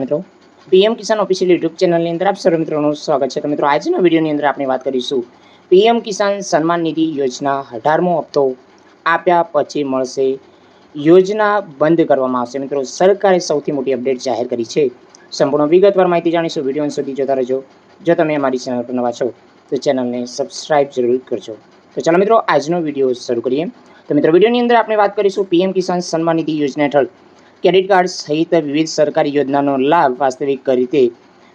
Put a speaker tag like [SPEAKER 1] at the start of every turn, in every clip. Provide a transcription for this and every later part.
[SPEAKER 1] મિત્રો પીએમ કિસાન official YouTube ચેનલની અંદર આપ સર્વ મિત્રોનું સ્વાગત છે। તો મિત્રો આજના વિડીયોની અંદર આપણે વાત કરીશું પીએમ કિસાન સન્માન નિધિ યોજના 18મો હપ્તો આપ્યા પછી મળશે યોજના બંધ કરવામાં આવશે। મિત્રો સરકારે સૌથી મોટી અપડેટ જાહેર કરી છે। સંપૂર્ણ વિગતવાર માહિતી જાણીશું। વિડીયો અંત સુધી જોતા રહેજો। જો તમે અમારી ચેનલ પર નવા છો તો ચેનલને સબસ્ક્રાઇબ જરૂર કરજો। તો ચાલો મિત્રો આજનો વિડીયો શરૂ કરીએ। તો મિત્રો વિડીયોની અંદર આપણે વાત કરીશું પીએમ કિસાન સન્માન નિધિ યોજના હેઠળ ક્રેડિટ કાર્ડ સહિત વિવિધ સરકારી યોજનાનો લાભ વાસ્તવિક રીતે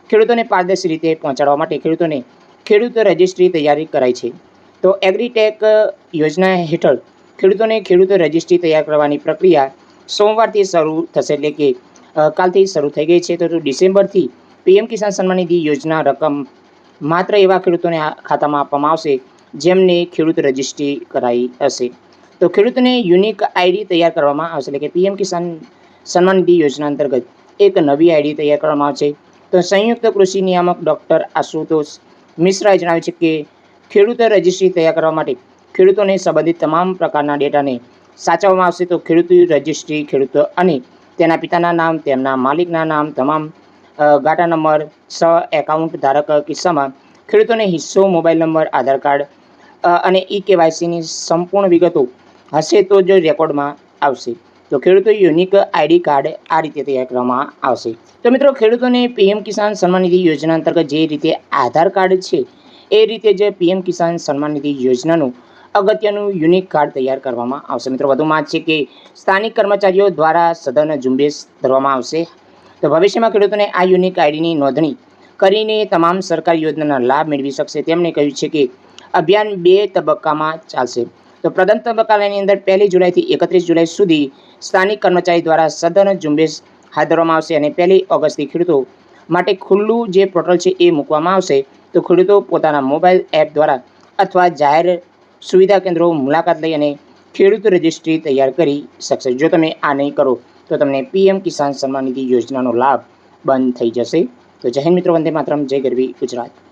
[SPEAKER 1] ખેડૂતોને પારદર્શી રીતે પહોંચાડવા માટે ખેડૂત રજિસ્ટ્રી તૈયારી કરાઈ છે। તો એગ્રીટેક યોજના હેઠળ ખેડૂત રજિસ્ટ્રી તૈયાર કરવાની પ્રક્રિયા સોમવારથી શરૂ થશે, એટલે કે કાલથી શરૂ થઈ ગઈ છે। તો ડિસેમ્બરથી પીએમ કિસાન સન્માન નિધિ યોજના રકમ માત્ર એવા ખેડૂતોને ખાતામાં આપવામાં આવશે જેમને ખેડૂત રજિસ્ટ્રી કરાઈ હશે। તો ખેડૂતને યુનિક આઈડી તૈયાર કરવામાં આવશે, એટલે કે પીએમ કિસાન સન્માન નિધિ યોજના અંતર્ગત એક નવી આઈડી તૈયાર કરવામાં આવશે। તો સંયુક્ત કૃષિ નિયામક ડૉક્ટર આશુતોષ મિશ્રાએ જણાવ્યું છે કે ખેડૂત રજિસ્ટ્રી તૈયાર કરવા માટે ખેડૂતોને સંબંધિત તમામ પ્રકારના ડેટાને સાચવવામાં આવશે। તો ખેડૂત રજિસ્ટ્રી ખેડૂત અને તેના પિતાના નામ, તેમના માલિકના નામ, તમામ ગાટા નંબર, એકાઉન્ટ ધારક કિસ્સામાં ખેડૂતોને હિસ્સો, મોબાઈલ નંબર, આધાર કાર્ડ અને કેવાયસીની સંપૂર્ણ વિગતો હશે તો જ રેકોર્ડમાં આવશે। તો ખેડૂતો યુનિક આઈડી કાર્ડ આ રીતે તૈયાર કરવામાં આવશે। તો મિત્રો ખેડૂતોને પીએમ કિસાન સન્માન નિધિ યોજના અંતર્ગત જે રીતે આધાર કાર્ડ છે એ રીતે જ પીએમ કિસાન સન્માન નિધિ યોજનાનું અગત્યનું યુનિક કાર્ડ તૈયાર કરવામાં આવશે। મિત્રો વધુમાં છે કે સ્થાનિક કર્મચારીઓ દ્વારા સઘન ઝુંબેશ ધરવામાં આવશે। તો ભવિષ્યમાં ખેડૂતોને આ યુનિક આઈડીની નોંધણી કરીને તમામ સરકારી યોજનાના લાભ મેળવી શકશે। તેમણે કહ્યું છે કે અભિયાન 2 તબક્કામાં ચાલશે। તો પ્રથમ તબક્કાની અંદર 1 જુલાઈથી 31 જુલાઈ સુધી સ્થાનિક કર્મચારી દ્વારા સઘન ઝુંબેશ હાથ ધરવામાં આવશે અને 1 ઓગસ્ટથી ખેડૂતો માટે ખુલ્લું જે પોર્ટલ છે એ મૂકવામાં આવશે। તો ખેડૂતો પોતાના મોબાઈલ એપ દ્વારા અથવા જાહેર સુવિધા કેન્દ્રો મુલાકાત લઈ અને ખેડૂત રજિસ્ટ્રી તૈયાર કરી શકશે। જો તમે આ નહીં કરો તો તમને પીએમ કિસાન સન્માન નિધિ યોજનાનો લાભ બંધ થઈ જશે। તો જય હિન્દ મિત્રો, વંદે માતરમ, જય ગરવી ગુજરાત।